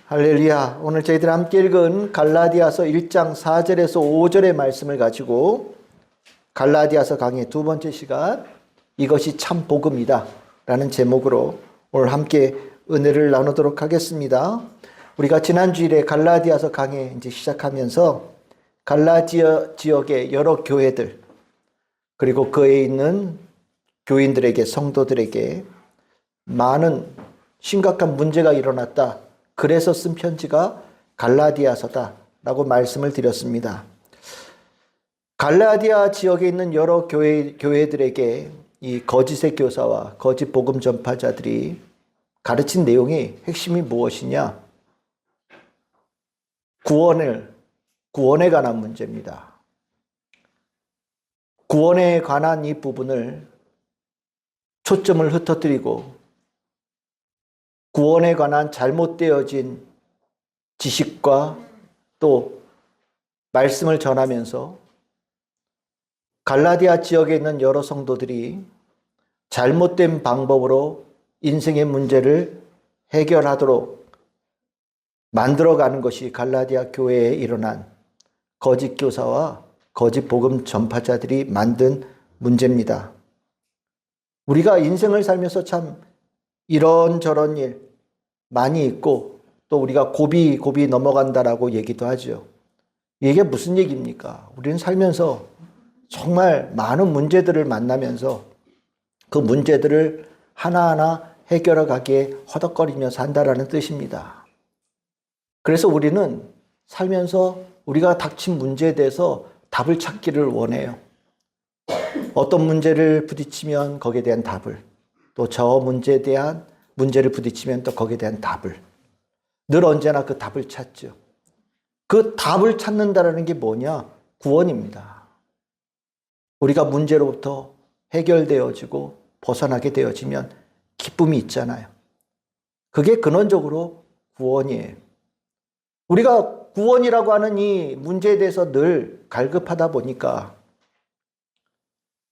할렐루야. 오늘 저희들 함께 읽은 갈라디아서 1장 4절에서 5절의 말씀을 가지고 갈라디아서 강의 두 번째 시간, 이것이 참 복음이다 라는 제목으로 오늘 함께 은혜를 나누도록 하겠습니다. 우리가 지난 주일에 갈라디아서 강의 이제 시작하면서 갈라디아 지역의 여러 교회들, 그리고 그에 있는 교인들에게, 성도들에게 많은 심각한 문제가 일어났다. 그래서 쓴 편지가 갈라디아서다 라고 말씀을 드렸습니다. 갈라디아 지역에 있는 여러 교회들에게 이 거짓의 교사와 거짓 복음 전파자들이 가르친 내용의 핵심이 무엇이냐? 구원에 관한 문제입니다. 구원에 관한 이 부분을 초점을 흩어뜨리고 구원에 관한 잘못되어진 지식과 또 말씀을 전하면서 갈라디아 지역에 있는 여러 성도들이 잘못된 방법으로 인생의 문제를 해결하도록 만들어가는 것이 갈라디아 교회에 일어난 거짓 교사와 거짓 복음 전파자들이 만든 문제입니다. 우리가 인생을 살면서 참 이런저런 일 많이 있고 또 우리가 고비 넘어간다라고 얘기도 하죠. 이게 무슨 얘기입니까? 우리는 살면서 정말 많은 문제들을 만나면서 그 문제들을 하나하나 해결해 가기에 허덕거리며 산다라는 뜻입니다. 그래서 우리는 살면서 우리가 닥친 문제에 대해서 답을 찾기를 원해요. 어떤 문제를 부딪히면 거기에 대한 답을, 또 저 문제에 대한 문제를 부딪히면 또 거기에 대한 답을, 늘 언제나 그 답을 찾죠. 그 답을 찾는다는 게 뭐냐? 구원입니다. 우리가 문제로부터 해결되어지고 벗어나게 되어지면 기쁨이 있잖아요. 그게 근원적으로 구원이에요. 우리가 구원이라고 하는 이 문제에 대해서 늘 갈급하다 보니까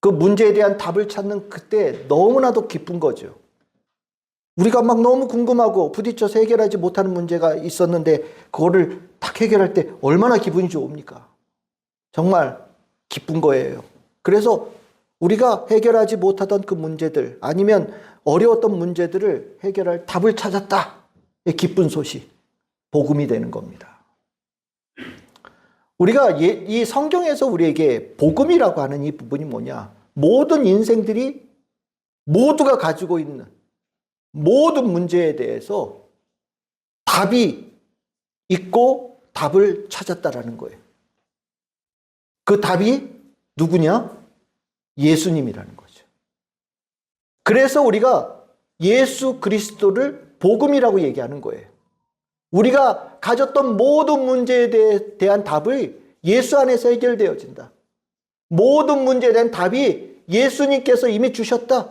그 문제에 대한 답을 찾는 그때 너무나도 기쁜 거죠. 우리가 막 너무 궁금하고 부딪혀서 해결하지 못하는 문제가 있었는데 그거를 딱 해결할 때 얼마나 기분이 좋습니까? 정말 기쁜 거예요. 그래서 우리가 해결하지 못하던 그 문제들, 아니면 어려웠던 문제들을 해결할 답을 찾았다. 이 기쁜 소식, 복음이 되는 겁니다. 우리가 이 성경에서 우리에게 복음이라고 하는 이 부분이 뭐냐? 모든 인생들이 모두가 가지고 있는 모든 문제에 대해서 답이 있고 답을 찾았다라는 거예요. 그 답이 누구냐? 예수님이라는 거죠. 그래서 우리가 예수 그리스도를 복음이라고 얘기하는 거예요. 우리가 가졌던 모든 문제에 대한 답이 예수 안에서 해결되어진다. 모든 문제에 대한 답이 예수님께서 이미 주셨다.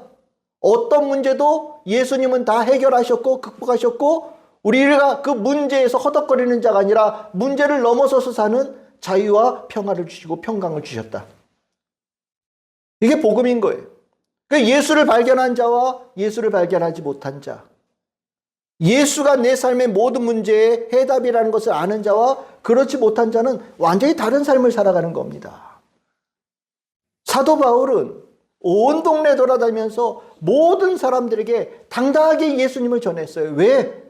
어떤 문제도 예수님은 다 해결하셨고 극복하셨고 우리가 그 문제에서 허덕거리는 자가 아니라 문제를 넘어서서 사는 자유와 평화를 주시고 평강을 주셨다. 이게 복음인 거예요. 예수를 발견한 자와 예수를 발견하지 못한 자, 예수가 내 삶의 모든 문제의 해답이라는 것을 아는 자와 그렇지 못한 자는 완전히 다른 삶을 살아가는 겁니다. 사도 바울은 온 동네 돌아다니면서 모든 사람들에게 당당하게 예수님을 전했어요. 왜?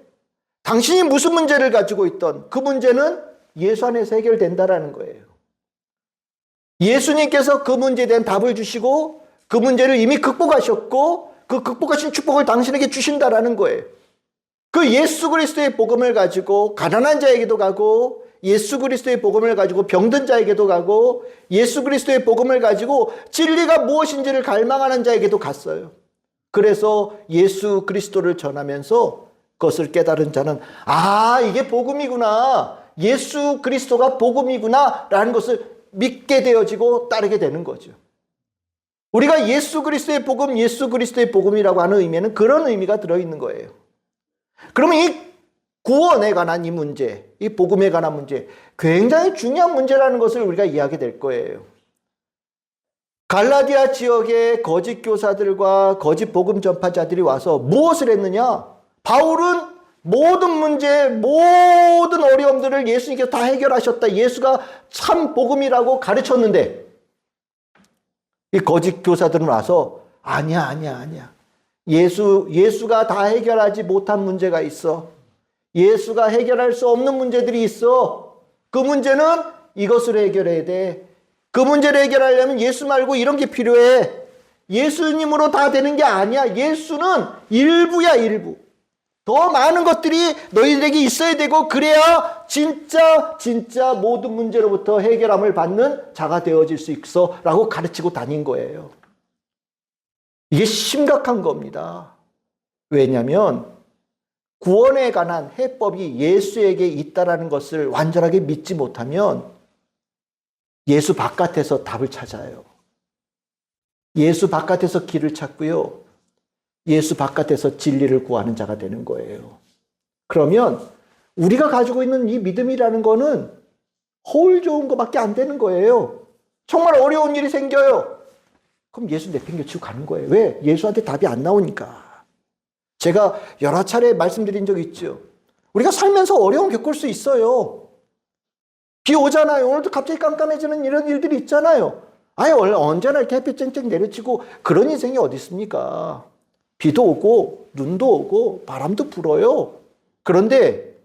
당신이 무슨 문제를 가지고 있던 그 문제는 예수 안에서 해결된다라는 거예요. 예수님께서 그 문제에 대한 답을 주시고 그 문제를 이미 극복하셨고 그 극복하신 축복을 당신에게 주신다라는 거예요. 그 예수 그리스도의 복음을 가지고 가난한 자에게도 가고 예수 그리스도의 복음을 가지고 병든 자에게도 가고 예수 그리스도의 복음을 가지고 진리가 무엇인지를 갈망하는 자에게도 갔어요. 그래서 예수 그리스도를 전하면서 그것을 깨달은 자는 이게 복음이구나, 예수 그리스도가 복음이구나 라는 것을 믿게 되어지고 따르게 되는 거죠. 우리가 예수 그리스도의 복음, 예수 그리스도의 복음이라고 하는 의미에는 그런 의미가 들어있는 거예요. 그러면 이 구원에 관한 이 문제, 이 복음에 관한 문제, 굉장히 중요한 문제라는 것을 우리가 이해하게 될 거예요. 갈라디아 지역의 거짓 교사들과 거짓 복음 전파자들이 와서 무엇을 했느냐? 바울은 모든 문제, 모든 어려움들을 예수님께서 다 해결하셨다. 예수가 참 복음이라고 가르쳤는데 이 거짓 교사들은 와서 아니야. 예수가 다 해결하지 못한 문제가 있어. 예수가 해결할 수 없는 문제들이 있어. 그 문제는 이것으로 해결해야 돼. 그 문제를 해결하려면 예수 말고 이런 게 필요해. 예수님으로 다 되는 게 아니야. 예수는 일부야, 일부. 더 많은 것들이 너희들에게 있어야 되고 그래야 진짜 모든 문제로부터 해결함을 받는 자가 되어질 수 있어 라고 가르치고 다닌 거예요. 이게 심각한 겁니다. 왜냐하면 구원에 관한 해법이 예수에게 있다라는 것을 완전하게 믿지 못하면 예수 바깥에서 답을 찾아요. 예수 바깥에서 길을 찾고요. 예수 바깥에서 진리를 구하는 자가 되는 거예요. 그러면 우리가 가지고 있는 이 믿음이라는 거는 허울 좋은 것밖에 안 되는 거예요. 정말 어려운 일이 생겨요. 그럼 예수 내팽개치고 가는 거예요. 왜? 예수한테 답이 안 나오니까. 제가 여러 차례 말씀드린 적 있죠. 우리가 살면서 어려움 겪을 수 있어요. 비 오잖아요. 오늘도 갑자기 깜깜해지는 이런 일들이 있잖아요. 아예 원래 언제나 이렇게 햇빛 쨍쨍 내려치고 그런 인생이 어디 있습니까? 비도 오고 눈도 오고 바람도 불어요. 그런데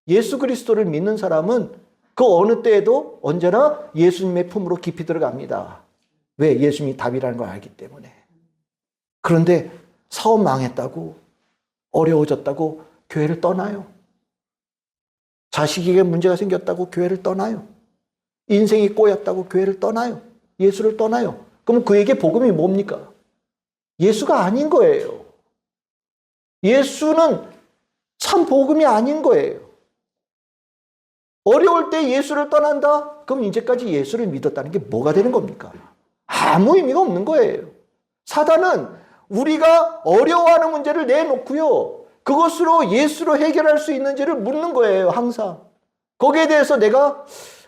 예수 그리스도를 믿는 사람은 그 어느 때에도 언제나 예수님의 품으로 깊이 들어갑니다. 왜? 예수님이 답이라는 걸 알기 때문에. 그런데 사업 망했다고 어려워졌다고 교회를 떠나요. 자식에게 문제가 생겼다고 교회를 떠나요. 인생이 꼬였다고 교회를 떠나요. 예수를 떠나요. 그럼 그에게 복음이 뭡니까? 예수가 아닌 거예요. 예수는 참 복음이 아닌 거예요. 어려울 때 예수를 떠난다? 그럼 이제까지 예수를 믿었다는 게 뭐가 되는 겁니까? 아무 의미가 없는 거예요. 사단은 우리가 어려워하는 문제를 내놓고요. 그것으로 예수로 해결할 수 있는지를 묻는 거예요. 항상. 거기에 대해서 내가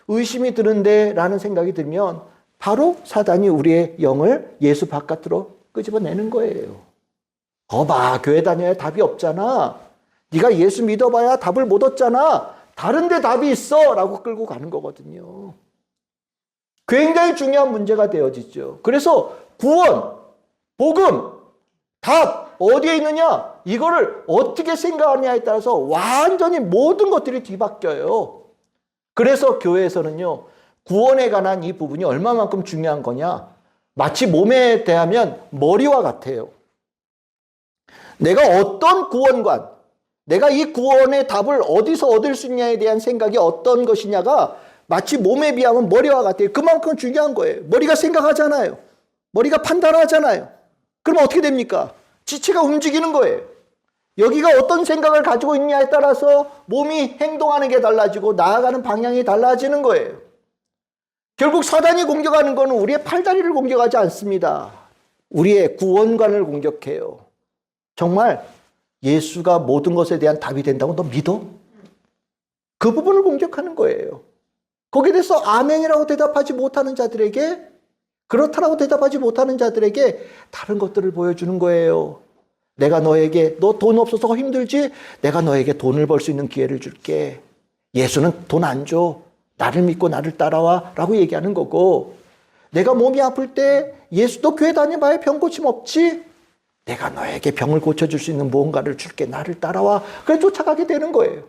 의심이 드는데 라는 생각이 들면 바로 사단이 우리의 영을 예수 바깥으로 끄집어내는 거예요. 거봐, 교회 다녀야 답이 없잖아. 네가 예수 믿어봐야 답을 못 얻잖아. 다른 데 답이 있어 라고 끌고 가는 거거든요. 굉장히 중요한 문제가 되어지죠. 그래서 구원, 복음, 답 어디에 있느냐? 이거를 어떻게 생각하느냐에 따라서 완전히 모든 것들이 뒤바뀌어요. 그래서 교회에서는요. 구원에 관한 이 부분이 얼마만큼 중요한 거냐? 마치 몸에 대하면 머리와 같아요. 내가 어떤 구원관, 내가 이 구원의 답을 어디서 얻을 수 있냐에 대한 생각이 어떤 것이냐가 마치 몸에 비하면 머리와 같아요. 그만큼 중요한 거예요. 머리가 생각하잖아요. 머리가 판단하잖아요. 그럼 어떻게 됩니까? 지체가 움직이는 거예요. 여기가 어떤 생각을 가지고 있냐에 따라서 몸이 행동하는 게 달라지고 나아가는 방향이 달라지는 거예요. 결국 사단이 공격하는 것은 우리의 팔다리를 공격하지 않습니다. 우리의 구원관을 공격해요. 정말 예수가 모든 것에 대한 답이 된다고 너 믿어? 그 부분을 공격하는 거예요. 거기에 대해서 아멘이라고 대답하지 못하는 자들에게, 그렇다라고 대답하지 못하는 자들에게 다른 것들을 보여주는 거예요. 내가 너에게, 너 돈 없어서 힘들지? 내가 너에게 돈을 벌 수 있는 기회를 줄게. 예수는 돈 안 줘. 나를 믿고 나를 따라와 라고 얘기하는 거고, 내가 몸이 아플 때 예수도 교회 다녀봐야 병 고침 없지? 내가 너에게 병을 고쳐줄 수 있는 무언가를 줄게. 나를 따라와. 그래 쫓아가게 되는 거예요.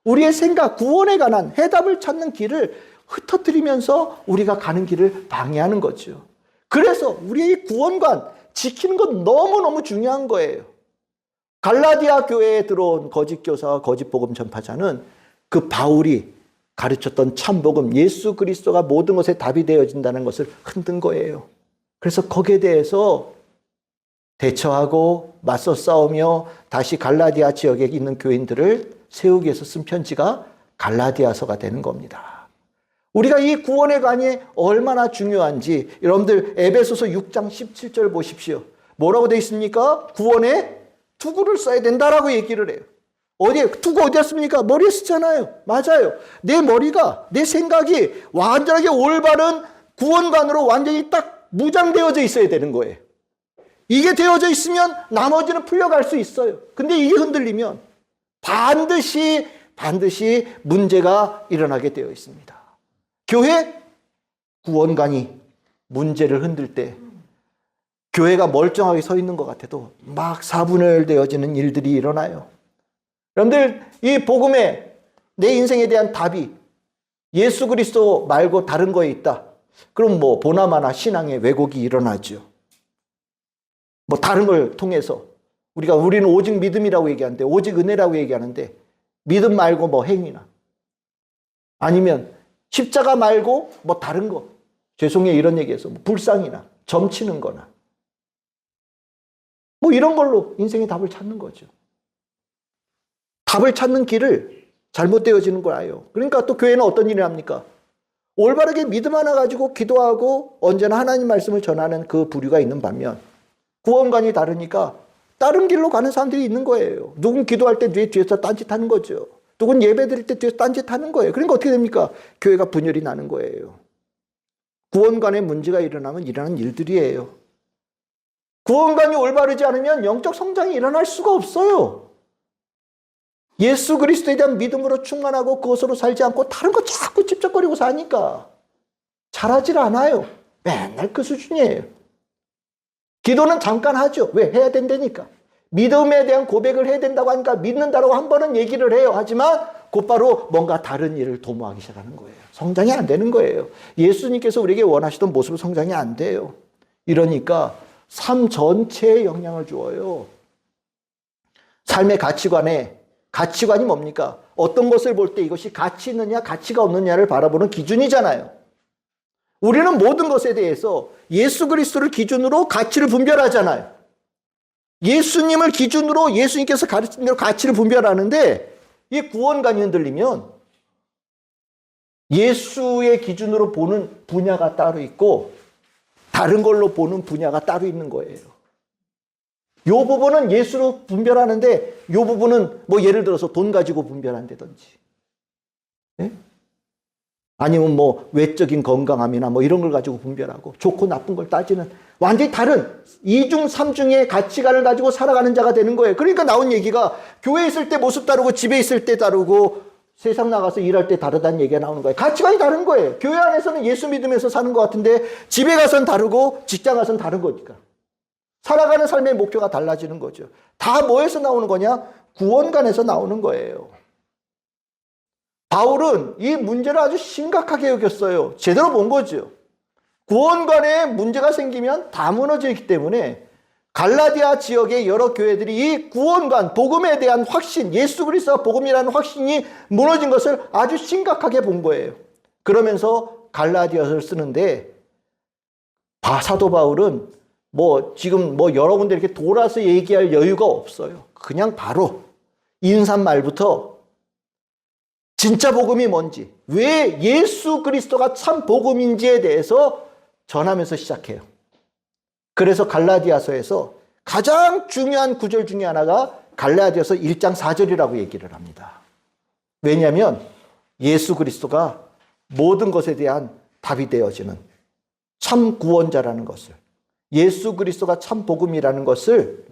우리의 생각, 구원에 관한 해답을 찾는 길을 흩어뜨리면서 우리가 가는 길을 방해하는 거죠. 그래서 우리의 구원관 지키는 건 너무너무 중요한 거예요. 갈라디아 교회에 들어온 거짓 교사와 거짓 복음 전파자는 그 바울이 가르쳤던 참복음, 예수 그리스도가 모든 것에 답이 되어진다는 것을 흔든 거예요. 그래서 거기에 대해서 대처하고 맞서 싸우며 다시 갈라디아 지역에 있는 교인들을 세우기 위해서 쓴 편지가 갈라디아서가 되는 겁니다. 우리가 이 구원의 관이 얼마나 중요한지 여러분들 에베소서 6장 17절 보십시오. 뭐라고 되어 있습니까? 구원에 투구를 써야 된다라고 얘기를 해요. 어디에? 투구 어디였습니까? 머리에 쓰잖아요. 맞아요. 내 머리가, 내 생각이 완전하게 올바른 구원관으로 완전히 딱 무장되어져 있어야 되는 거예요. 이게 되어져 있으면 나머지는 풀려갈 수 있어요. 근데 이게 흔들리면 반드시 문제가 일어나게 되어 있습니다. 교회 구원관이 문제를 흔들 때 교회가 멀쩡하게 서 있는 것 같아도 막 사분열되어지는 일들이 일어나요. 여러분들, 이 복음에 내 인생에 대한 답이 예수 그리스도 말고 다른 거에 있다. 그럼 뭐 보나마나 신앙의 왜곡이 일어나죠. 뭐 다른 걸 통해서 우리는 오직 믿음이라고 얘기하는데, 오직 은혜라고 얘기하는데, 믿음 말고 뭐 행위나, 아니면 십자가 말고 뭐 다른 거, 죄송해요 이런 얘기해서 뭐 불상이나 점치는 거나 뭐 이런 걸로 인생의 답을 찾는 거죠. 답을 찾는 길을 잘못되어지는 거예요. 그러니까 또 교회는 어떤 일을 합니까? 올바르게 믿음 하나 가지고 기도하고 언제나 하나님 말씀을 전하는 그 부류가 있는 반면, 구원관이 다르니까 다른 길로 가는 사람들이 있는 거예요. 누군 기도할 때 뒤에서 딴짓하는 거죠. 누군 예배 드릴 때 뒤에서 딴짓하는 거예요. 그러니까 어떻게 됩니까? 교회가 분열이 나는 거예요. 구원관에 문제가 일어나면 일어나는 일들이에요. 구원관이 올바르지 않으면 영적 성장이 일어날 수가 없어요. 예수 그리스도에 대한 믿음으로 충만하고 그것으로 살지 않고 다른 거 자꾸 찝쩍거리고 사니까 잘하질 않아요. 맨날 그 수준이에요. 기도는 잠깐 하죠. 왜? 해야 된다니까. 믿음에 대한 고백을 해야 된다고 하니까 믿는다고 한 번은 얘기를 해요. 하지만 곧바로 뭔가 다른 일을 도모하기 시작하는 거예요. 성장이 안 되는 거예요. 예수님께서 우리에게 원하시던 모습으로 성장이 안 돼요. 이러니까 삶 전체에 영향을 주어요. 삶의 가치관이 뭡니까? 어떤 것을 볼 때 이것이 가치 있느냐 가치가 없느냐를 바라보는 기준이잖아요. 우리는 모든 것에 대해서 예수 그리스도를 기준으로 가치를 분별하잖아요. 예수님을 기준으로 예수님께서 가르친 대로 가치를 분별하는데, 이 구원관이 흔들리면 예수의 기준으로 보는 분야가 따로 있고 다른 걸로 보는 분야가 따로 있는 거예요. 이 부분은 예수로 분별하는데 이 부분은 뭐 예를 들어서 돈 가지고 분별한다든지, 네? 아니면 뭐 외적인 건강함이나 뭐 이런 걸 가지고 분별하고 좋고 나쁜 걸 따지는 완전히 다른 이중 삼중의 가치관을 가지고 살아가는 자가 되는 거예요. 그러니까 나온 얘기가 교회에 있을 때 모습 다르고 집에 있을 때 다르고 세상 나가서 일할 때 다르다는 얘기가 나오는 거예요. 가치관이 다른 거예요. 교회 안에서는 예수 믿으면서 사는 것 같은데 집에 가서는 다르고 직장 가서는 다른 거니까. 살아가는 삶의 목표가 달라지는 거죠. 다 뭐에서 나오는 거냐? 구원관에서 나오는 거예요. 바울은 이 문제를 아주 심각하게 여겼어요. 제대로 본 거죠. 구원관에 문제가 생기면 다 무너지기 때문에 갈라디아 지역의 여러 교회들이 이 구원관, 복음에 대한 확신, 예수 그리스도가 복음이라는 확신이 무너진 것을 아주 심각하게 본 거예요. 그러면서 갈라디아서를 쓰는데 사도 바울은 지금 여러 군데 이렇게 돌아서 얘기할 여유가 없어요. 그냥 바로 인사말부터 진짜 복음이 뭔지, 왜 예수 그리스도가 참 복음인지에 대해서 전하면서 시작해요. 그래서 갈라디아서에서 가장 중요한 구절 중에 하나가 갈라디아서 1장 4절이라고 얘기를 합니다. 왜냐하면 예수 그리스도가 모든 것에 대한 답이 되어지는 참 구원자라는 것을, 예수 그리스도가 참 복음이라는 것을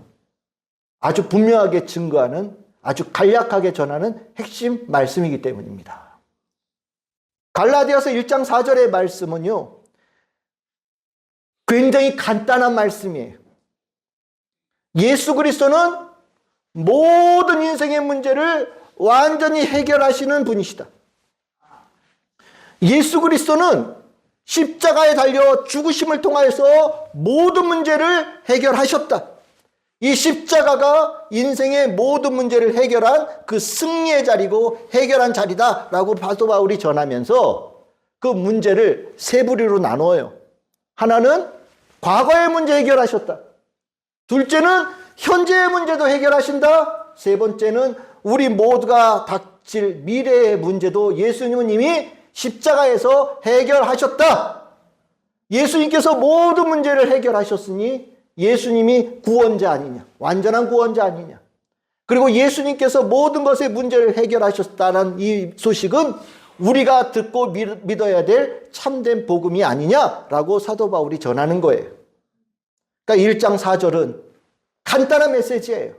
아주 분명하게 증거하는, 아주 간략하게 전하는 핵심 말씀이기 때문입니다. 갈라디아서 1장 4절의 말씀은요, 굉장히 간단한 말씀이에요. 예수 그리스도는 모든 인생의 문제를 완전히 해결하시는 분이시다. 예수 그리스도는 십자가에 달려 죽으심을 통하여서 모든 문제를 해결하셨다. 이 십자가가 인생의 모든 문제를 해결한 그 승리의 자리고 해결한 자리다라고 사도 바울이 전하면서 그 문제를 세 부류로 나눠요. 하나는 과거의 문제 해결하셨다. 둘째는 현재의 문제도 해결하신다. 세 번째는 우리 모두가 닥칠 미래의 문제도 예수님은 이미 십자가에서 해결하셨다. 예수님께서 모든 문제를 해결하셨으니 예수님이 구원자 아니냐, 완전한 구원자 아니냐. 그리고 예수님께서 모든 것의 문제를 해결하셨다는 이 소식은 우리가 듣고 믿어야 될 참된 복음이 아니냐라고 사도 바울이 전하는 거예요. 그러니까 1장 4절은 간단한 메시지예요.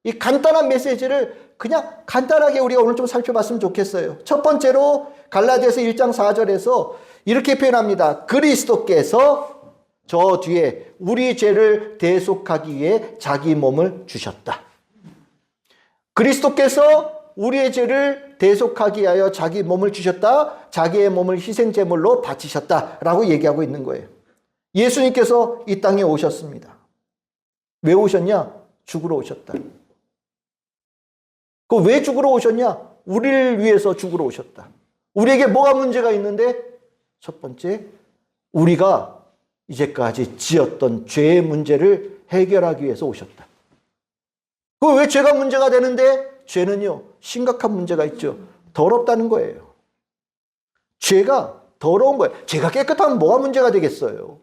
이 간단한 메시지를 그냥 간단하게 우리가 오늘 좀 살펴봤으면 좋겠어요. 첫 번째로 갈라디아서 1장 4절에서 이렇게 표현합니다. 그리스도께서 저 뒤에 우리 죄를 대속하기 위해 자기 몸을 주셨다. 그리스도께서 우리의 죄를 대속하기 위하여 자기 몸을 주셨다. 자기의 몸을 희생제물로 바치셨다라고 얘기하고 있는 거예요. 예수님께서 이 땅에 오셨습니다. 왜 오셨냐? 죽으러 오셨다. 그 왜 죽으러 오셨냐? 우리를 위해서 죽으러 오셨다. 우리에게 뭐가 문제가 있는데? 첫 번째, 우리가 이제까지 지었던 죄의 문제를 해결하기 위해서 오셨다. 그 왜 죄가 문제가 되는데? 죄는요, 심각한 문제가 있죠. 더럽다는 거예요. 죄가 더러운 거예요. 죄가 깨끗하면 뭐가 문제가 되겠어요?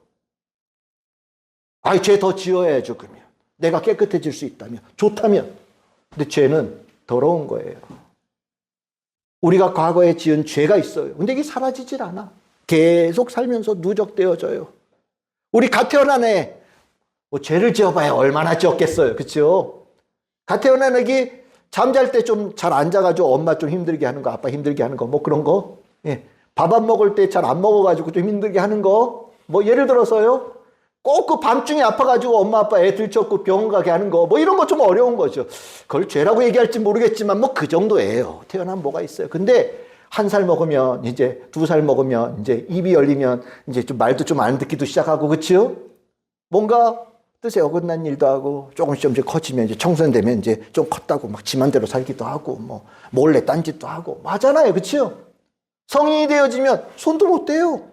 아이, 죄 더 지어야죠, 그러면. 내가 깨끗해질 수 있다면, 좋다면. 근데 죄는 더러운 거예요. 우리가 과거에 지은 죄가 있어요. 근데 이게 사라지질 않아. 계속 살면서 누적되어져요. 우리 갓 태어난 애, 죄를 지어봐야 얼마나 지었겠어요. 그렇죠? 갓 태어난 애기 잠잘 때 좀 잘 안 자가지고 엄마 좀 힘들게 하는 거, 아빠 힘들게 하는 거, 뭐 그런 거. 예. 밥 안 먹을 때 잘 안 먹어가지고 좀 힘들게 하는 거. 뭐 예를 들어서요. 꼭 그 밤중에 아파가지고 엄마 아빠 애 들쳤고 병원 가게 하는 거. 뭐 이런 거 좀 어려운 거죠. 그걸 죄라고 얘기할지 모르겠지만 뭐 그 정도예요. 태어나면 뭐가 있어요. 근데 1살 먹으면 이제 2살 먹으면 이제 입이 열리면 이제 좀 말도 좀 안 듣기도 시작하고, 그치요? 뭔가 뜻에 어긋난 일도 하고 조금씩 커지면 이제 청소년 되면 이제 좀 컸다고 막 지 맘대로 살기도 하고 뭐 몰래 딴짓도 하고 하잖아요. 그치요? 성인이 되어지면 손도 못 대요.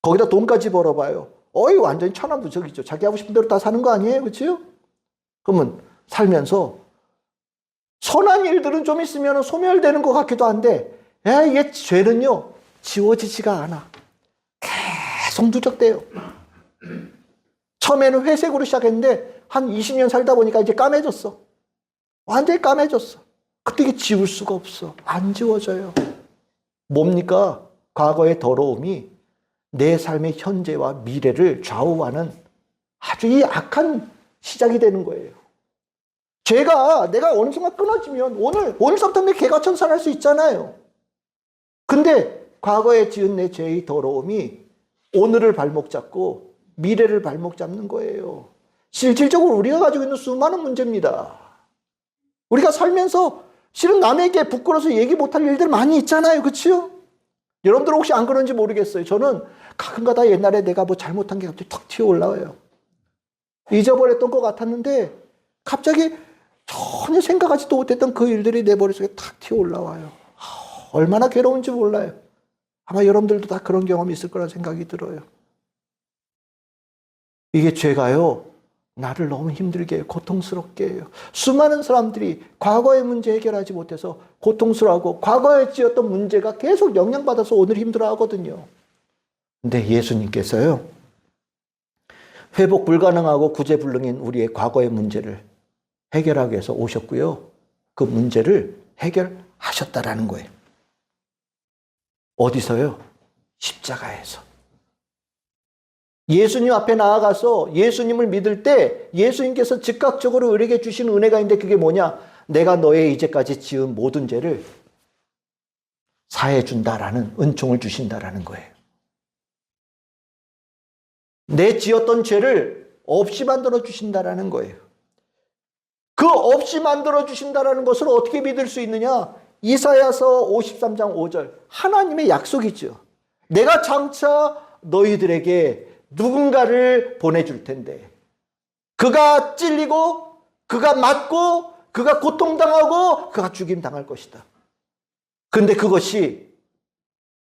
거기다 돈까지 벌어봐요. 어이, 완전히 천하무적이죠. 자기 하고 싶은 대로 다 사는 거 아니에요? 그치요? 그러면 살면서 선한 일들은 좀 있으면 소멸되는 것 같기도 한데, 이게 죄는요, 지워지지가 않아. 계속 누적돼요. 처음에는 회색으로 시작했는데 한 20년 살다 보니까 이제 까매졌어. 완전히 까매졌어. 그때 이게 지울 수가 없어. 안 지워져요. 뭡니까? 과거의 더러움이 내 삶의 현재와 미래를 좌우하는 아주 이 악한 시작이 되는 거예요. 죄가 내가 어느 순간 끊어지면 오늘부터 내 개가천선할 수 있잖아요. 근데 과거에 지은 내 죄의 더러움이 오늘을 발목 잡고 미래를 발목 잡는 거예요. 실질적으로 우리가 가지고 있는 수많은 문제입니다. 우리가 살면서 실은 남에게 부끄러워서 얘기 못할 일들 많이 있잖아요. 그치요? 여러분들 혹시 안 그런지 모르겠어요. 저는 가끔가다 옛날에 내가 뭐 잘못한 게 갑자기 턱 튀어 올라와요. 잊어버렸던 것 같았는데 갑자기 전혀 생각하지도 못했던 그 일들이 내 머릿속에 탁 튀어 올라와요. 얼마나 괴로운지 몰라요. 아마 여러분들도 다 그런 경험이 있을 거라 생각이 들어요. 이게 죄가요, 나를 너무 힘들게 해요. 고통스럽게 해요. 수많은 사람들이 과거의 문제 해결하지 못해서 고통스러워하고 과거에 지었던 문제가 계속 영향받아서 오늘 힘들어 하거든요. 근데 예수님께서요, 회복 불가능하고 구제불능인 우리의 과거의 문제를 해결하기 위해서 오셨고요. 그 문제를 해결하셨다라는 거예요. 어디서요? 십자가에서. 예수님 앞에 나아가서 예수님을 믿을 때 예수님께서 즉각적으로 우리에게 주신 은혜가 있는데 그게 뭐냐? 내가 너의 이제까지 지은 모든 죄를 사해 준다라는 은총을 주신다라는 거예요. 내 지었던 죄를 없이 만들어 주신다라는 거예요. 그 없이 만들어 주신다라는 것을 어떻게 믿을 수 있느냐? 이사야서 53장 5절. 하나님의 약속이죠. 내가 장차 너희들에게 누군가를 보내줄 텐데 그가 찔리고 그가 맞고 그가 고통당하고 그가 죽임당할 것이다. 근데 그것이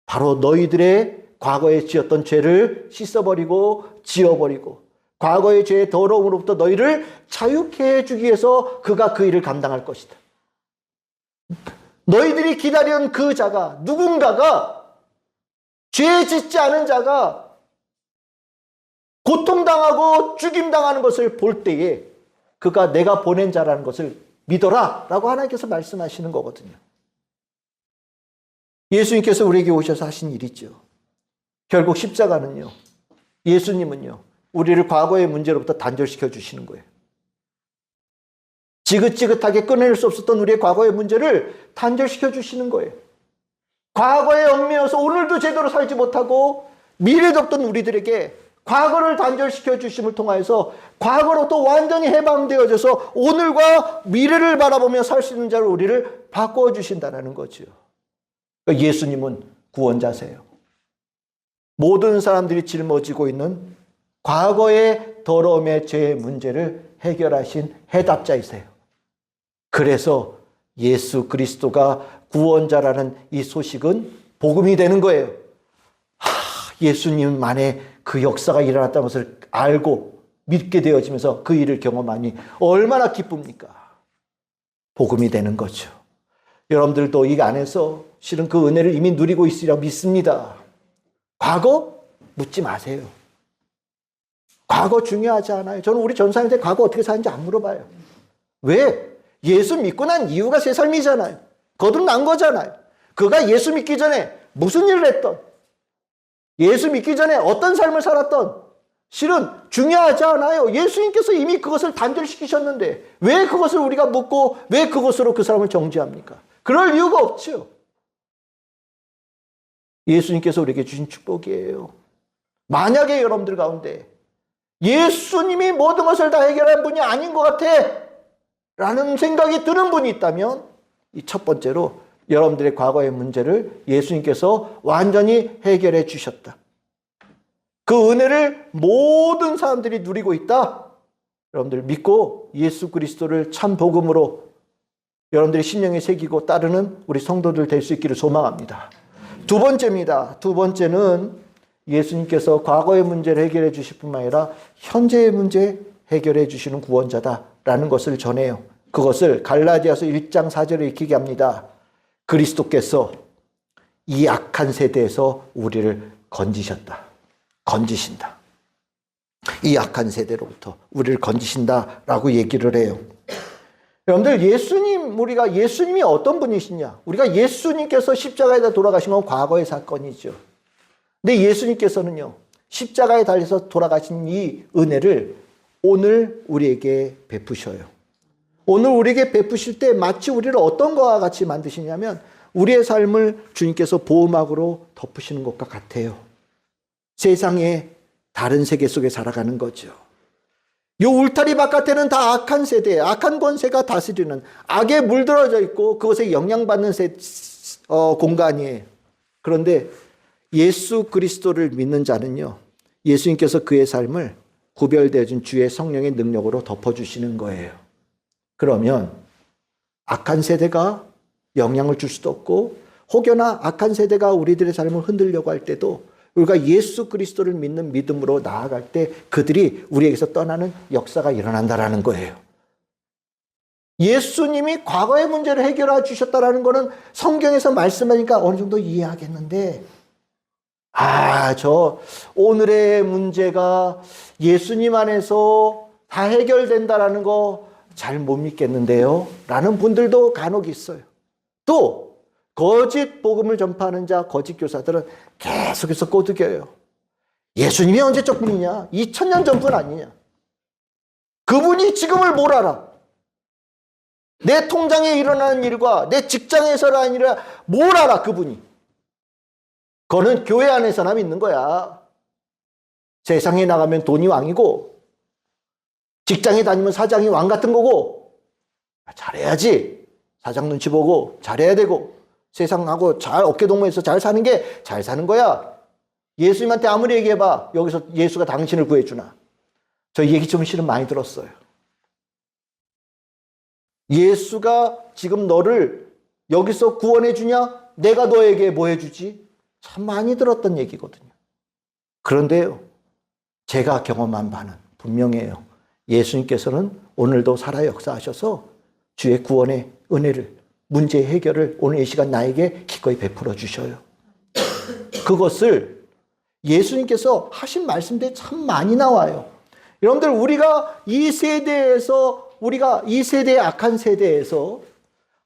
바로 너희들의 과거에 지었던 죄를 씻어버리고 지워버리고 과거의 죄의 더러움으로부터 너희를 자유케 해주기 위해서 그가 그 일을 감당할 것이다. 너희들이 기다리는 그 자가, 누군가가, 죄 짓지 않은 자가 고통당하고 죽임당하는 것을 볼 때에 그가 내가 보낸 자라는 것을 믿어라 라고 하나님께서 말씀하시는 거거든요. 예수님께서 우리에게 오셔서 하신 일이죠. 결국 십자가는요, 예수님은요, 우리를 과거의 문제로부터 단절시켜 주시는 거예요. 지긋지긋하게 끊어낼 수 없었던 우리의 과거의 문제를 단절시켜 주시는 거예요. 과거에 얽매여서 오늘도 제대로 살지 못하고 미래도 없던 우리들에게 과거를 단절시켜 주심을 통하여서 과거로부터 완전히 해방되어져서 오늘과 미래를 바라보며 살 수 있는 자로 우리를 바꾸어 주신다는 거죠. 그러니까 예수님은 구원자세요. 모든 사람들이 짊어지고 있는 과거의 더러움의 죄의 문제를 해결하신 해답자이세요. 그래서 예수 그리스도가 구원자라는 이 소식은 복음이 되는 거예요. 예수님만의 그 역사가 일어났다는 것을 알고 믿게 되어지면서 그 일을 경험하니 얼마나 기쁩니까? 복음이 되는 거죠. 여러분들도 이 안에서 실은 그 은혜를 이미 누리고 있으리라고 믿습니다. 과거 묻지 마세요. 과거 중요하지 않아요. 저는 우리 전사님한테 과거 어떻게 사는지 안 물어봐요. 왜? 예수 믿고 난 이유가 새 삶이잖아요. 거듭난 거잖아요. 그가 예수 믿기 전에 무슨 일을 했던, 예수 믿기 전에 어떤 삶을 살았던 실은 중요하지 않아요. 예수님께서 이미 그것을 단절시키셨는데 왜 그것을 우리가 묻고 왜 그것으로 그 사람을 정죄합니까? 그럴 이유가 없죠. 예수님께서 우리에게 주신 축복이에요. 만약에 여러분들 가운데 예수님이 모든 것을 다 해결한 분이 아닌 것 같아 라는 생각이 드는 분이 있다면 이 첫 번째로 여러분들의 과거의 문제를 예수님께서 완전히 해결해 주셨다. 그 은혜를 모든 사람들이 누리고 있다. 여러분들 믿고 예수 그리스도를 참 복음으로 여러분들의 심령에 새기고 따르는 우리 성도들 될 수 있기를 소망합니다. 두 번째입니다. 두 번째는 예수님께서 과거의 문제를 해결해 주실 뿐만 아니라 현재의 문제 해결해 주시는 구원자다라는 것을 전해요. 그것을 갈라디아서 1장 4절에 익히게 합니다. 그리스도께서 이 악한 세대에서 우리를 건지셨다. 건지신다. 이 악한 세대로부터 우리를 건지신다라고 얘기를 해요. 여러분들 우리가 예수님이 어떤 분이시냐? 우리가 예수님께서 십자가에다 돌아가신 건 과거의 사건이죠. 근데 예수님께서는요, 십자가에 달려서 돌아가신 이 은혜를 오늘 우리에게 베푸셔요. 오늘 우리에게 베푸실 때 마치 우리를 어떤 것과 같이 만드시냐면 우리의 삶을 주님께서 보호막으로 덮으시는 것과 같아요. 세상의 다른 세계 속에 살아가는 거죠. 이 울타리 바깥에는 다 악한 세대, 악한 권세가 다스리는 악에 물들어져 있고 그것에 영향받는 공간이에요. 그런데 예수 그리스도를 믿는 자는요, 예수님께서 그의 삶을 구별되어진 주의 성령의 능력으로 덮어주시는 거예요. 그러면 악한 세대가 영향을 줄 수도 없고 혹여나 악한 세대가 우리들의 삶을 흔들려고 할 때도 우리가 예수 그리스도를 믿는 믿음으로 나아갈 때 그들이 우리에게서 떠나는 역사가 일어난다라는 거예요. 예수님이 과거의 문제를 해결해 주셨다라는 거는 성경에서 말씀하니까 어느 정도 이해하겠는데 오늘의 문제가 예수님 안에서 다 해결된다라는 거 잘 못 믿겠는데요? 라는 분들도 간혹 있어요. 또 거짓 복음을 전파하는 자, 거짓 교사들은 계속해서 꼬드겨요. 예수님이 언제적 분이냐? 2000년 전분 아니냐? 그분이 지금을 뭘 알아? 내 통장에 일어나는 일과 내 직장에서가 아니라 뭘 알아 그분이? 그거는 교회 안에서나 믿는 거야. 세상에 나가면 돈이 왕이고 직장에 다니면 사장이 왕 같은 거고 잘해야지. 사장 눈치 보고 잘해야 되고 세상하고 잘 어깨동무해서 잘 사는 게 잘 사는 거야. 예수님한테 아무리 얘기해봐. 여기서 예수가 당신을 구해주나. 저 얘기 좀 실은 많이 들었어요. 예수가 지금 너를 여기서 구원해 주냐? 내가 너에게 뭐 해주지? 참 많이 들었던 얘기거든요. 그런데요, 제가 경험한 바는 분명해요. 예수님께서는 오늘도 살아 역사하셔서 주의 구원의 은혜를, 문제 해결을 오늘 이 시간 나에게 기꺼이 베풀어 주셔요. 그것을 예수님께서 하신 말씀들이 참 많이 나와요. 여러분들, 우리가 이 세대의 악한 세대에서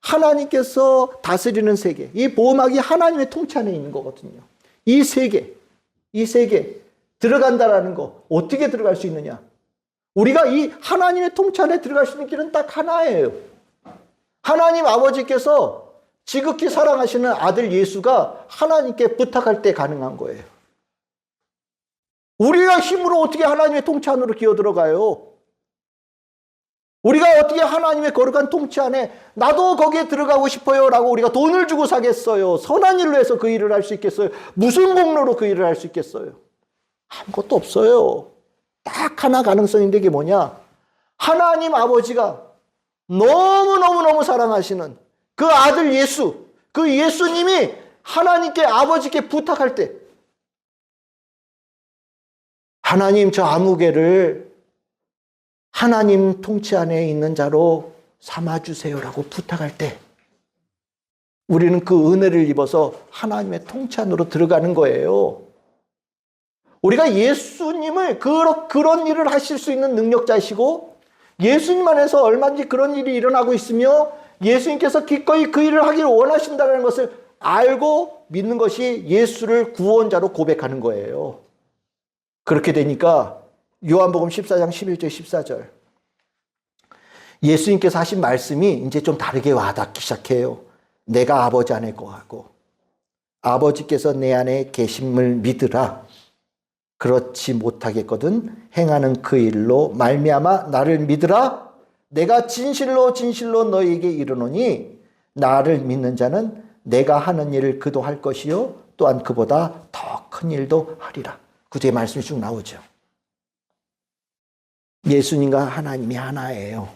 하나님께서 다스리는 세계, 이 보호막이 하나님의 통치 안에 있는 거거든요. 이 세계 들어간다라는 거 어떻게 들어갈 수 있느냐? 우리가 이 하나님의 통치 안에 들어갈 수 있는 길은 딱 하나예요. 하나님 아버지께서 지극히 사랑하시는 아들 예수가 하나님께 부탁할 때 가능한 거예요. 우리가 힘으로 어떻게 하나님의 통치 안으로 기어들어가요? 우리가 어떻게 하나님의 거룩한 통치 안에 나도 거기에 들어가고 싶어요 라고 우리가 돈을 주고 사겠어요? 선한 일로 해서 그 일을 할 수 있겠어요? 무슨 공로로 그 일을 할 수 있겠어요? 아무것도 없어요. 딱 하나 가능성인데 이게 뭐냐? 하나님 아버지가 너무너무너무 사랑하시는 그 아들 예수, 그 예수님이 하나님께 아버지께 부탁할 때 하나님 저 아무개를 하나님 통치 안에 있는 자로 삼아주세요라고 부탁할 때 우리는 그 은혜를 입어서 하나님의 통치 안으로 들어가는 거예요. 우리가 예수님을 그런 일을 하실 수 있는 능력자이시고 예수님 안에서 얼마든지 그런 일이 일어나고 있으며 예수님께서 기꺼이 그 일을 하기를 원하신다는 것을 알고 믿는 것이 예수를 구원자로 고백하는 거예요. 그렇게 되니까 요한복음 14장 11절 14절 예수님께서 하신 말씀이 이제 좀 다르게 와닿기 시작해요. 내가 아버지 안에 거하고 아버지께서 내 안에 계심을 믿으라. 그렇지 못하겠거든 행하는 그 일로 말미암아 나를 믿으라. 내가 진실로 진실로 너희에게 이르노니 나를 믿는 자는 내가 하는 일을 그도 할 것이요 또한 그보다 더 큰 일도 하리라. 구제의 말씀이 쭉 나오죠. 예수님과 하나님이 하나예요.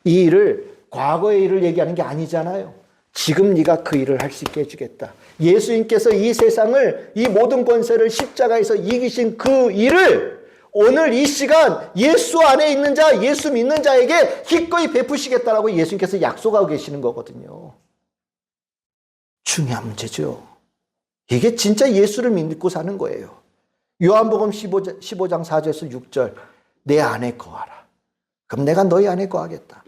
이 일을 과거의 일을 얘기하는 게 아니잖아요. 지금 네가 그 일을 할 수 있게 해주겠다. 예수님께서 이 세상을 이 모든 권세를 십자가에서 이기신 그 일을 오늘 이 시간 예수 안에 있는 자, 예수 믿는 자에게 기꺼이 베푸시겠다라고 예수님께서 약속하고 계시는 거거든요. 중요한 문제죠. 이게 진짜 예수를 믿고 사는 거예요. 요한복음 15장 4절에서 6절 내 안에 거하라. 그럼 내가 너희 안에 거하겠다.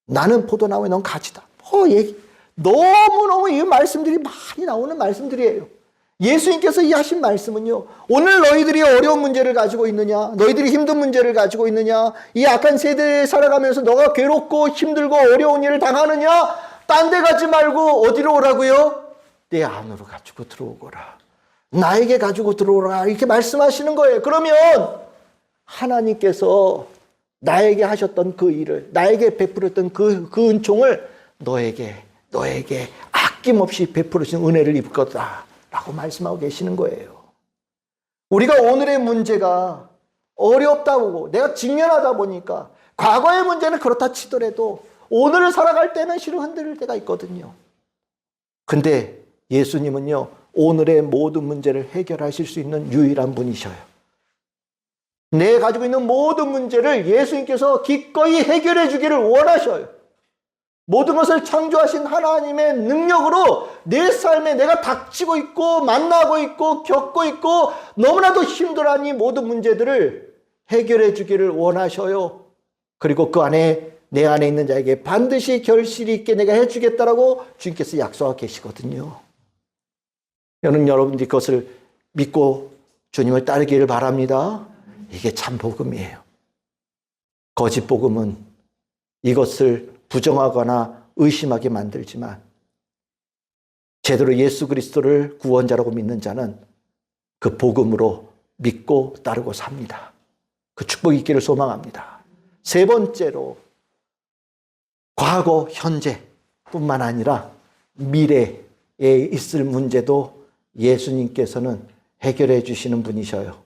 나는 포도나무에 넌 가지다. 너무너무 이 말씀들이 많이 나오는 말씀들이에요. 예수님께서 이 하신 말씀은요. 오늘 너희들이 어려운 문제를 가지고 있느냐? 너희들이 힘든 문제를 가지고 있느냐? 이 악한 세대에 살아가면서 너가 괴롭고 힘들고 어려운 일을 당하느냐? 딴 데 가지 말고 어디로 오라고요? 내 안으로 가지고 들어오거라. 나에게 가지고 들어오라. 이렇게 말씀하시는 거예요. 그러면 하나님께서 나에게 하셨던 그 일을, 나에게 베풀었던 그 은총을 너에게 아낌없이 베풀으신 은혜를 입을 거다 라고 말씀하고 계시는 거예요. 우리가 오늘의 문제가 어렵다고 내가 직면하다 보니까 과거의 문제는 그렇다 치더라도 오늘을 살아갈 때는 실은 흔들릴 때가 있거든요. 근데 예수님은요, 오늘의 모든 문제를 해결하실 수 있는 유일한 분이셔요. 내가 가지고 있는 모든 문제를 예수님께서 기꺼이 해결해 주기를 원하셔요. 모든 것을 창조하신 하나님의 능력으로 내 삶에 내가 닥치고 있고 만나고 있고 겪고 있고 너무나도 힘들어하는 이 모든 문제들을 해결해 주기를 원하셔요. 그리고 그 안에 내 안에 있는 자에게 반드시 결실이 있게 내가 해주겠다라고 주님께서 약속하고 계시거든요. 저는 여러분들이 그것을 믿고 주님을 따르기를 바랍니다. 이게 참 복음이에요. 거짓 복음은 이것을 부정하거나 의심하게 만들지만 제대로 예수 그리스도를 구원자라고 믿는 자는 그 복음으로 믿고 따르고 삽니다. 그 축복이 있기를 소망합니다. 세 번째로 과거, 현재뿐만 아니라 미래에 있을 문제도 예수님께서는 해결해 주시는 분이셔요.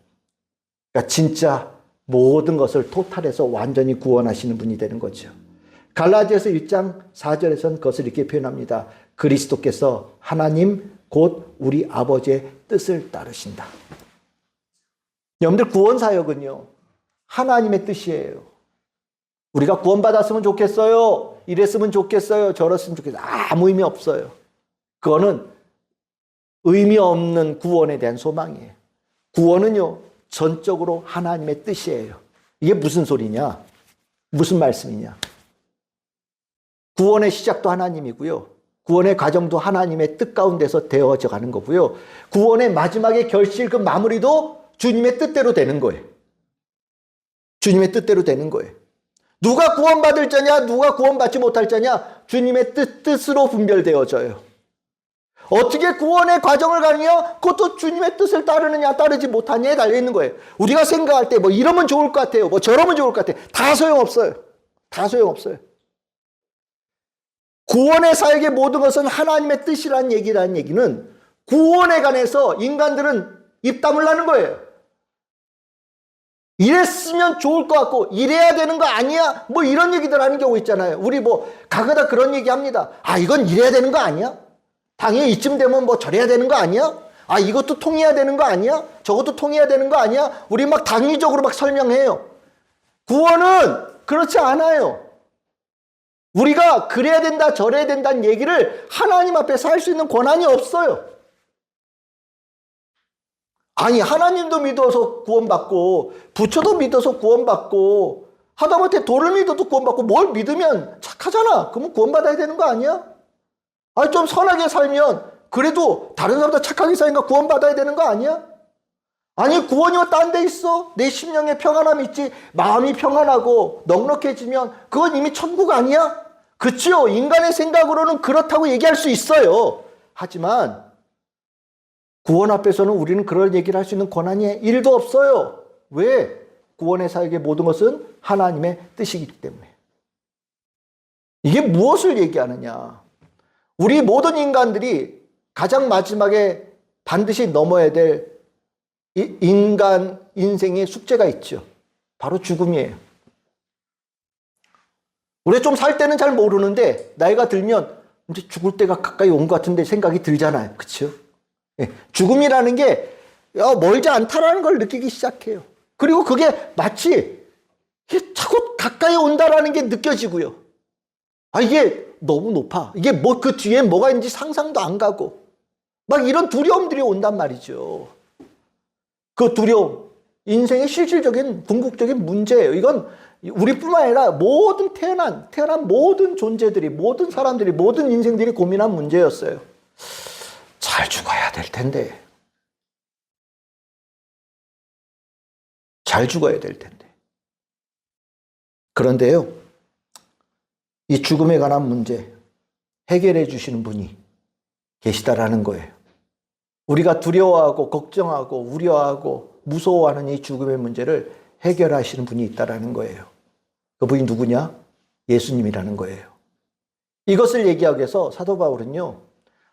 그러니까 진짜 모든 것을 토탈해서 완전히 구원하시는 분이 되는 거죠. 갈라디아서 1장 4절에서는 그것을 이렇게 표현합니다. 그리스도께서 하나님 곧 우리 아버지의 뜻을 따르신다. 여러분들 구원 사역은요, 하나님의 뜻이에요. 우리가 구원받았으면 좋겠어요. 이랬으면 좋겠어요. 저랬으면 좋겠어요. 아무 의미 없어요. 그거는 의미 없는 구원에 대한 소망이에요. 구원은요, 전적으로 하나님의 뜻이에요. 이게 무슨 소리냐? 무슨 말씀이냐? 구원의 시작도 하나님이고요. 구원의 과정도 하나님의 뜻 가운데서 되어져 가는 거고요. 구원의 마지막에 결실 그 마무리도 주님의 뜻대로 되는 거예요. 주님의 뜻대로 되는 거예요. 누가 구원받을 자냐, 누가 구원받지 못할 자냐, 주님의 뜻으로 분별되어져요. 어떻게 구원의 과정을 가느냐, 그것도 주님의 뜻을 따르느냐, 따르지 못하느냐에 달려있는 거예요. 우리가 생각할 때 뭐 이러면 좋을 것 같아요, 뭐 저러면 좋을 것 같아요. 다 소용없어요. 다 소용없어요. 구원의 사역의 모든 것은 하나님의 뜻이라는 얘기는 구원에 관해서 인간들은 입 다물라는 거예요. 이랬으면 좋을 것 같고 이래야 되는 거 아니야? 뭐 이런 얘기들 하는 경우 있잖아요. 우리 뭐 가끔다 그런 얘기 합니다. 아, 이건 이래야 되는 거 아니야? 당연히 이쯤 되면 뭐 저래야 되는 거 아니야? 아, 이것도 통해야 되는 거 아니야? 저것도 통해야 되는 거 아니야? 우리 막 당위적으로 막 설명해요. 구원은 그렇지 않아요. 우리가 그래야 된다, 저래야 된다는 얘기를 하나님 앞에서 할 수 있는 권한이 없어요. 아니, 하나님도 믿어서 구원받고 부처도 믿어서 구원받고 하다못해 돌을 믿어도 구원받고 뭘 믿으면 착하잖아. 그러면 구원받아야 되는 거 아니야? 아니, 좀 선하게 살면 그래도 다른 사람보다 착하게 살니까 구원받아야 되는 거 아니야? 아니, 구원이 딴 데 있어? 내 심령에 평안함이 있지. 마음이 평안하고 넉넉해지면 그건 이미 천국 아니야? 그치요? 인간의 생각으로는 그렇다고 얘기할 수 있어요. 하지만 구원 앞에서는 우리는 그럴 얘기를 할 수 있는 권한이 1도 없어요. 왜? 구원의 사역의 모든 것은 하나님의 뜻이기 때문에. 이게 무엇을 얘기하느냐? 우리 모든 인간들이 가장 마지막에 반드시 넘어야 될 인간 인생의 숙제가 있죠. 바로 죽음이에요. 우리가 좀 살 때는 잘 모르는데 나이가 들면 이제 죽을 때가 가까이 온 것 같은데 생각이 들잖아요. 그렇죠? 예, 죽음이라는 게 멀지 않다라는 걸 느끼기 시작해요. 그리고 그게 마치 자꾸 가까이 온다라는 게 느껴지고요. 아, 이게 너무 높아. 이게 뭐 그 뒤에 뭐가 있는지 상상도 안 가고 막 이런 두려움들이 온단 말이죠. 그 두려움, 인생의 실질적인 궁극적인 문제예요. 이건 우리뿐만 아니라 모든 태어난 모든 존재들이, 모든 사람들이, 모든 인생들이 고민한 문제였어요. 잘 죽어야 될 텐데. 잘 죽어야 될 텐데. 그런데요, 이 죽음에 관한 문제 해결해 주시는 분이 계시다라는 거예요. 우리가 두려워하고 걱정하고 우려하고 무서워하는 이 죽음의 문제를 해결하시는 분이 있다라는 거예요. 그분이 누구냐? 예수님이라는 거예요. 이것을 얘기하기 위해서 사도 바울은요,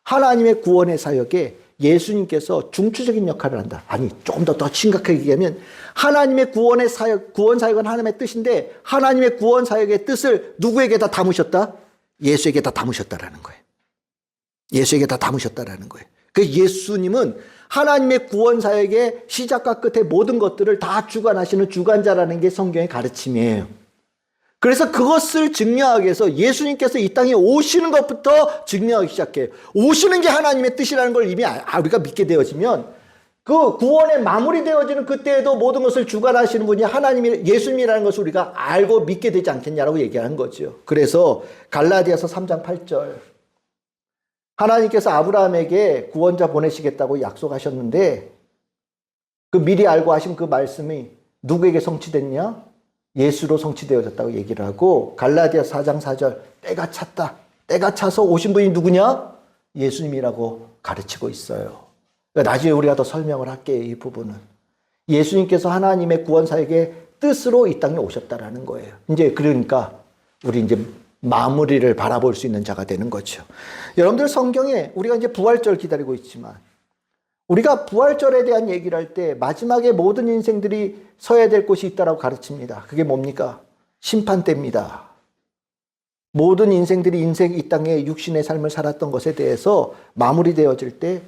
하나님의 구원의 사역에 예수님께서 중추적인 역할을 한다. 아니, 조금 더 심각하게 얘기하면 하나님의 구원 사역은 하나님의 뜻인데 하나님의 구원 사역의 뜻을 누구에게 다 담으셨다? 예수에게 다 담으셨다라는 거예요. 예수에게 다 담으셨다라는 거예요. 그 예수님은 하나님의 구원 사역의 시작과 끝의 모든 것들을 다 주관하시는 주관자라는 게 성경의 가르침이에요. 그래서 그것을 증명하기 위해서 예수님께서 이 땅에 오시는 것부터 증명하기 시작해요. 오시는 게 하나님의 뜻이라는 걸 이미 우리가 믿게 되어지면 그 구원의 마무리되어지는 그때에도 모든 것을 주관하시는 분이 예수님이라는 것을 우리가 알고 믿게 되지 않겠냐라고 얘기하는 거죠. 그래서 갈라디아서 3장 8절, 하나님께서 아브라함에게 구원자 보내시겠다고 약속하셨는데 그 미리 알고 하신 그 말씀이 누구에게 성취됐냐? 예수로 성취되어졌다고 얘기를 하고, 갈라디아 4장 4절, 때가 찼다. 때가 차서 오신 분이 누구냐? 예수님이라고 가르치고 있어요. 그러니까 나중에 우리가 더 설명을 할게요. 이 부분은 예수님께서 하나님의 구원 사역의 뜻으로 이 땅에 오셨다라는 거예요. 이제 그러니까 우리 이제 마무리를 바라볼 수 있는 자가 되는 거죠. 여러분들, 성경에 우리가 이제 부활절 기다리고 있지만 우리가 부활절에 대한 얘기를 할 때 마지막에 모든 인생들이 서야 될 곳이 있다라고 가르칩니다. 그게 뭡니까? 심판대입니다. 모든 인생들이 이 땅에 육신의 삶을 살았던 것에 대해서 마무리되어질 때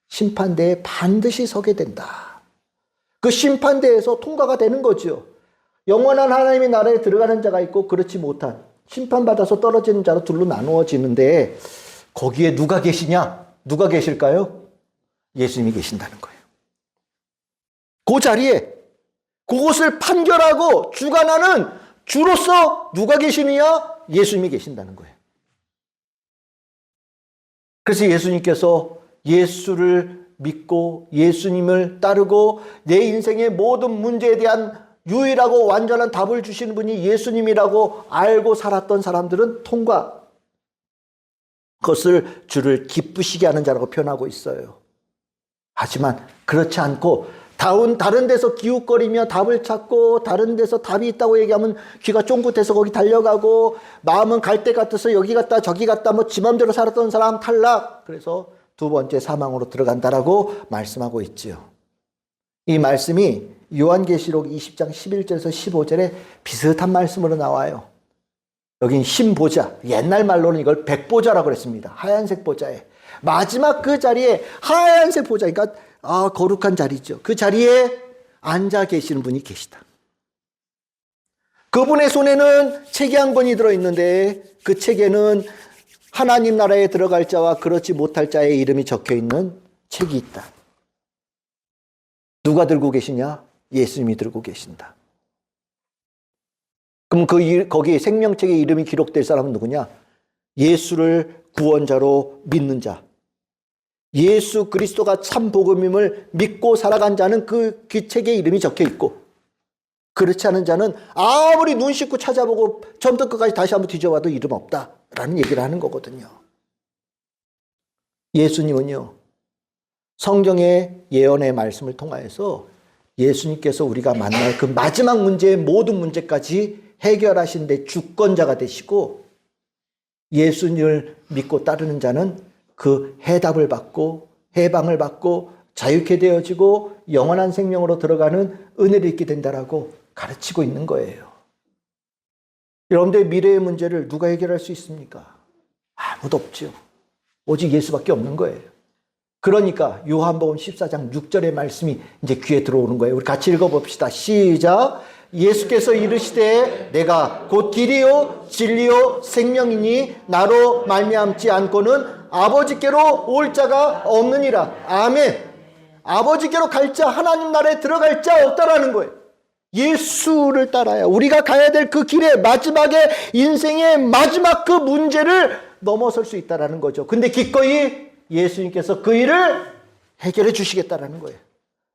심판대에 반드시 서게 된다. 그 심판대에서 통과가 되는 거죠. 영원한 하나님의 나라에 들어가는 자가 있고 그렇지 못한, 심판받아서 떨어지는 자로 둘로 나누어지는데 거기에 누가 계시냐? 누가 계실까요? 예수님이 계신다는 거예요. 그 자리에 그것을 판결하고 주관하는 주로서 누가 계시느냐? 예수님이 계신다는 거예요. 그래서 예수님께서 예수를 믿고 예수님을 따르고 내 인생의 모든 문제에 대한 유일하고 완전한 답을 주시는 분이 예수님이라고 알고 살았던 사람들은 통과. 그것을 주를 기쁘시게 하는 자라고 표현하고 있어요. 하지만 그렇지 않고 다른 데서 기웃거리며 답을 찾고 다른 데서 답이 있다고 얘기하면 귀가 쫑긋해서 거기 달려가고 마음은 갈 데 같아서 여기 갔다 저기 갔다 뭐 지 맘대로 살았던 사람 탈락. 그래서 두 번째 사망으로 들어간다라고 말씀하고 있지요. 이 말씀이 요한계시록 20장 11절에서 15절에 비슷한 말씀으로 나와요. 여긴 신보자, 옛날 말로는 이걸 백보자라고 그랬습니다. 하얀색 보자에 마지막 그 자리에 하얀색 보자, 그러니까 거룩한 자리죠. 그 자리에 앉아 계시는 분이 계시다. 그분의 손에는 책이 한 권이 들어있는데 그 책에는 하나님 나라에 들어갈 자와 그렇지 못할 자의 이름이 적혀있는 책이 있다. 누가 들고 계시냐? 예수님이 들고 계신다. 그럼 거기 생명책에 이름이 기록될 사람은 누구냐? 예수를 구원자로 믿는 자. 예수 그리스도가 참 복음임을 믿고 살아간 자는 그 책에 이름이 적혀 있고, 그렇지 않은 자는 아무리 눈 씻고 찾아보고 처음부터 끝까지 다시 한번 뒤져봐도 이름 없다라는 얘기를 하는 거거든요. 예수님은요, 성경의 예언의 말씀을 통하여서 예수님께서 우리가 만날 그 마지막 문제의 모든 문제까지 해결하신 데 주권자가 되시고, 예수님을 믿고 따르는 자는 그 해답을 받고 해방을 받고 자유케 되어지고 영원한 생명으로 들어가는 은혜를 입게 된다라고 가르치고 있는 거예요. 여러분들의 미래의 문제를 누가 해결할 수 있습니까? 아무도 없죠. 오직 예수밖에 없는 거예요. 그러니까 요한복음 14장 6절의 말씀이 이제 귀에 들어오는 거예요. 우리 같이 읽어봅시다. 시작. 예수께서 이르시되 내가 곧 길이요 진리요 생명이니 나로 말미암지 않고는 아버지께로 올 자가 없느니라. 아멘. 아버지께로 갈 자, 하나님 나라에 들어갈 자 없다라는 거예요. 예수를 따라야 우리가 가야 될 그 길의 마지막에 인생의 마지막 그 문제를 넘어설 수 있다라는 거죠. 근데 기꺼이 예수님께서 그 일을 해결해 주시겠다라는 거예요.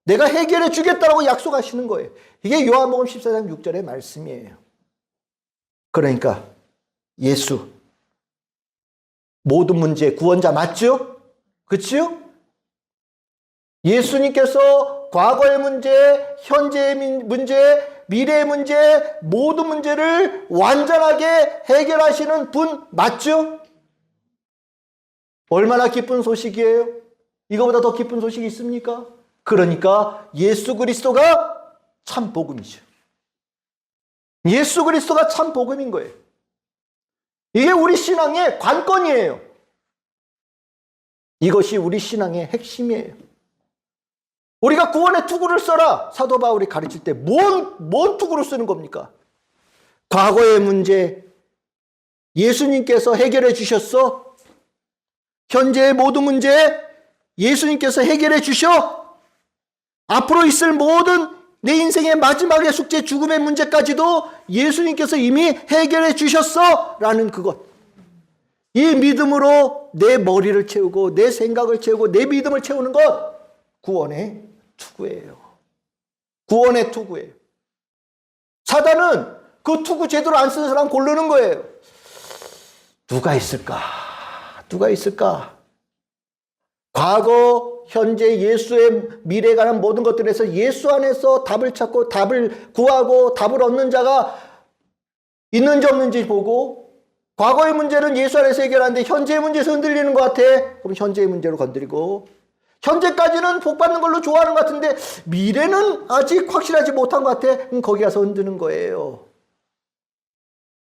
내가 해결해 주겠다라고 약속하시는 거예요. 이게 요한복음 14장 6절의 말씀이에요. 그러니까 예수 모든 문제의 구원자 맞죠? 그치요? 예수님께서 과거의 문제, 현재의 문제, 미래의 문제, 모든 문제를 완전하게 해결하시는 분 맞죠? 얼마나 기쁜 소식이에요? 이거보다 더 기쁜 소식이 있습니까? 그러니까 예수 그리스도가 참 복음이죠. 예수 그리스도가 참 복음인 거예요. 이게 우리 신앙의 관건이에요. 이것이 우리 신앙의 핵심이에요. 우리가 구원의 투구를 써라. 사도 바울이 가르칠 때 뭔 투구를 쓰는 겁니까? 과거의 문제 예수님께서 해결해 주셨어. 현재의 모든 문제 예수님께서 해결해 주셔. 앞으로 있을 모든 내 인생의 마지막의 숙제 죽음의 문제까지도 예수님께서 이미 해결해 주셨어 라는 그것. 이 믿음으로 내 머리를 채우고 내 생각을 채우고 내 믿음을 채우는 것 구원의 투구예요. 구원의 투구예요. 사단은 그 투구 제대로 안 쓰는 사람 고르는 거예요. 누가 있을까? 누가 있을까? 과거, 현재, 예수의 미래에 관한 모든 것들에서 예수 안에서 답을 찾고 답을 구하고 답을 얻는 자가 있는지 없는지 보고, 과거의 문제는 예수 안에서 해결하는데 현재의 문제에서 흔들리는 것 같아. 그럼 현재의 문제로 건드리고, 현재까지는 복 받는 걸로 좋아하는 것 같은데 미래는 아직 확실하지 못한 것 같아. 그럼 거기 가서 흔드는 거예요.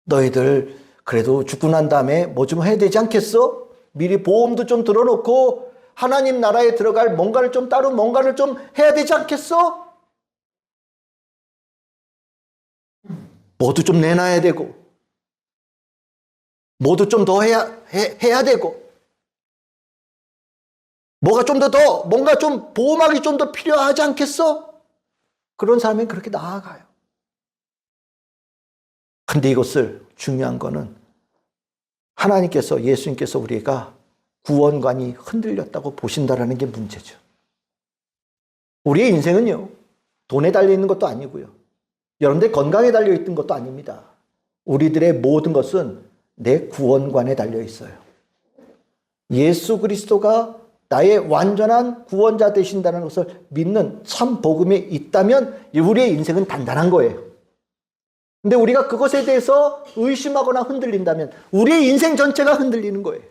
너희들 그래도 죽고 난 다음에 뭐 좀 해야 되지 않겠어? 미리 보험도 좀 들어놓고 하나님 나라에 들어갈 뭔가를 좀 따로 뭔가를 좀 해야 되지 않겠어? 뭐도 좀 내놔야 되고 뭐도 좀 더 해야 되고 뭐가 좀 더 뭔가 좀 보호막이 좀 더 필요하지 않겠어? 그런 사람이 그렇게 나아가요. 근데 이것을 중요한 거는 하나님께서 예수님께서 우리가 구원관이 흔들렸다고 보신다라는 게 문제죠. 우리의 인생은요 돈에 달려 있는 것도 아니고요 여러분들 건강에 달려 있던 것도 아닙니다. 우리들의 모든 것은 내 구원관에 달려 있어요. 예수 그리스도가 나의 완전한 구원자 되신다는 것을 믿는 참 복음이 있다면 우리의 인생은 단단한 거예요. 근데 우리가 그것에 대해서 의심하거나 흔들린다면 우리의 인생 전체가 흔들리는 거예요.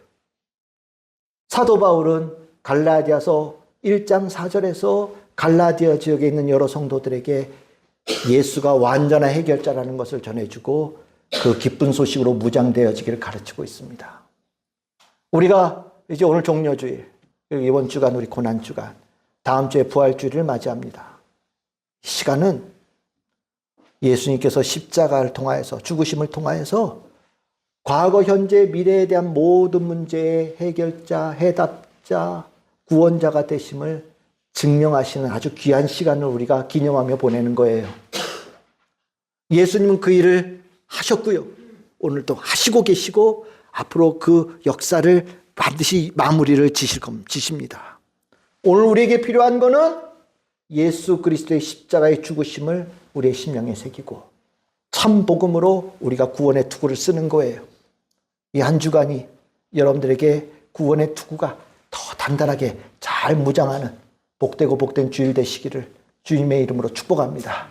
사도 바울은 갈라디아서 1장 4절에서 갈라디아 지역에 있는 여러 성도들에게 예수가 완전한 해결자라는 것을 전해주고 그 기쁜 소식으로 무장되어지기를 가르치고 있습니다. 우리가 이제 오늘 종려주일, 이번 주간 우리 고난주간, 다음 주에 부활주일을 맞이합니다. 이 시간은 예수님께서 십자가를 통하여서, 죽으심을 통하여서 과거, 현재, 미래에 대한 모든 문제의 해결자, 해답자, 구원자가 되심을 증명하시는 아주 귀한 시간을 우리가 기념하며 보내는 거예요. 예수님은 그 일을 하셨고요. 오늘도 하시고 계시고 앞으로 그 역사를 반드시 마무리를 지십니다. 오늘 우리에게 필요한 거는 예수 그리스도의 십자가의 죽으심을 우리의 심령에 새기고 참 복음으로 우리가 구원의 투구를 쓰는 거예요. 이 한 주간이 여러분들에게 구원의 투구가 더 단단하게 잘 무장하는 복되고 복된 주일 되시기를 주님의 이름으로 축복합니다.